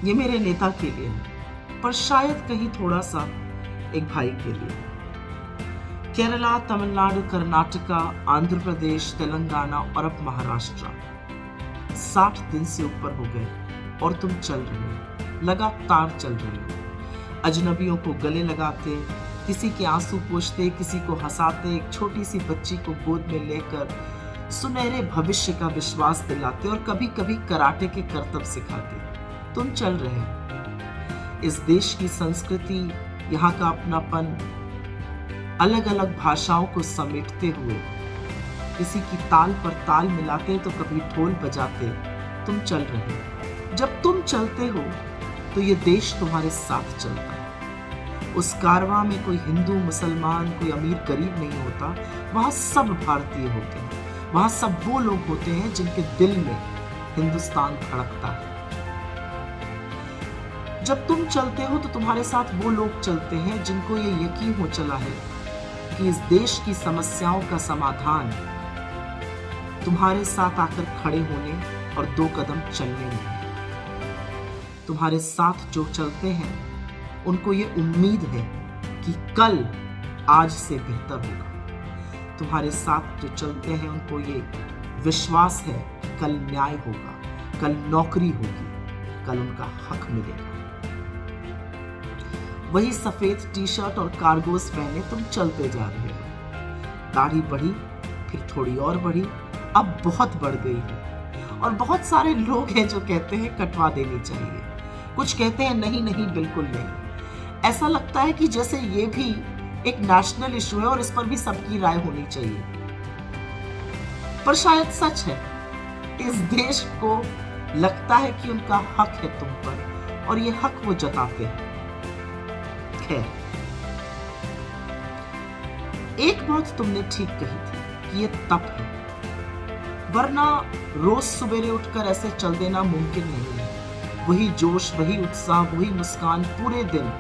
ये मेरे नेता के लिए है, पर शायद कहीं थोड़ा सा एक भाई के लिए। केरला, तमिलनाडु, कर्नाटका, आंध्र प्रदेश, तेलंगाना और अब महाराष्ट्र। 60 दिन से ऊपर हो गए और तुम चल रहे हो, लगातार चल रहे हो। अजनबियों को गले लगाते, किसी के आंसू पोंछते, किसी को हंसाते, एक छोटी सी बच्ची को गोद में लेकर सुनहरे भविष्य का विश्वास दिलाते और कभी कभी कराटे के करतब सिखाते। तुम चल रहे हो। इस देश की संस्कृति, यहाँ का अपनापन, अलग अलग भाषाओं को समेटते हुए किसी की ताल पर ताल मिलाते तो कभी ढोल बजाते। तुम चल रहे हो। जब तुम चलते हो तो ये देश तुम्हारे साथ चलता है। उस कारवां में कोई हिंदू, मुसलमान, कोई अमीर गरीब नहीं होता। वहां सब भारतीय होते हैं। वहां सब वो लोग होते हैं जिनके दिल में हिंदुस्तान धड़कता है। जब तुम चलते हो तो तुम्हारे साथ वो लोग चलते हैं जिनको ये यकीन हो चला है कि इस देश की समस्याओं का समाधान तुम्हारे साथ आकर खड़े होने और 2 कदम चलने में है। तुम्हारे साथ जो चलते हैं उनको ये उम्मीद है कि कल आज से बेहतर होगा। तुम्हारे साथ जो चलते हैं उनको ये विश्वास है कि कल न्याय होगा, कल नौकरी होगी, कल उनका हक मिलेगा। वही सफेद टी-शर्ट और कार्गोस पहने तुम चलते जा रहे हो। दाढ़ी बढ़ी, फिर थोड़ी और बढ़ी, अब बहुत बढ़ गई है। और बहुत सारे लोग हैं जो कहते हैं कटवा देनी चाहिए। कुछ कहते हैं नहीं नहीं, बिल्कुल नहीं। ऐसा लगता है कि जैसे ये भी एक नेशनल इशू है और इस पर भी सबकी राय होनी चाहिए। पर शायद सच है, इस देश को लगता है कि उनका हक है तुम पर और ये हक वो जताते हैं। एक बात तुमने ठीक कही थी कि ये तप है, वरना रोज सवेरे उठकर ऐसे चल देना मुमकिन नहीं है। वही जोश, वही उत्साह, वही मुस्कान पूरे दिन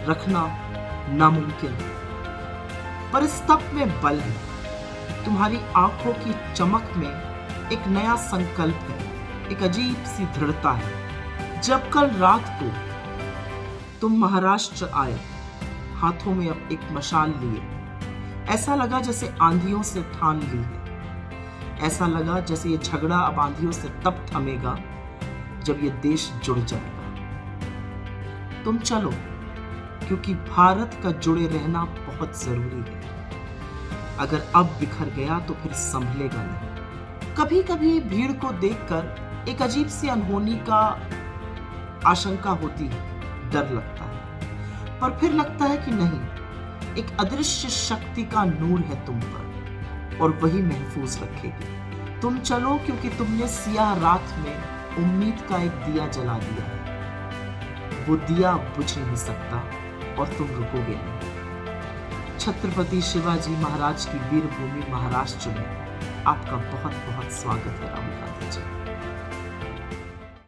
रखना नामुमकिन है। पर इस तप में बल है। तुम्हारी आंखों की चमक में एक नया संकल्प है, एक अजीब सी दृढ़ता है। जब कल रात को तुम महाराष्ट्र आए, हाथों में अब एक मशाल लिए, ऐसा लगा जैसे आंधियों से ठान ली है। ऐसा लगा जैसे ये झगड़ा अब आंधियों से तब थमेगा जब ये देश जुड़ जाएगा। तुम चलो, क्योंकि भारत का जुड़े रहना बहुत जरूरी है। अगर अब बिखर गया तो फिर संभलेगा नहीं। कभी कभी भीड़ को देखकर एक अजीब सी अनहोनी का आशंका होती है, डर लगता है। पर फिर लगता है कि नहीं, एक अदृश्य शक्ति का नूर है तुम पर और वही महफूज रखेगी। तुम चलो, क्योंकि तुमने सियाह रात में उम्मीद का एक दिया जला दिया है। वो दिया बुझ नहीं सकता और तुम रुकोगे नहीं। छत्रपति शिवाजी महाराज की वीर भूमि महाराष्ट्र में आपका बहुत बहुत स्वागत है राहुल गांधी जी।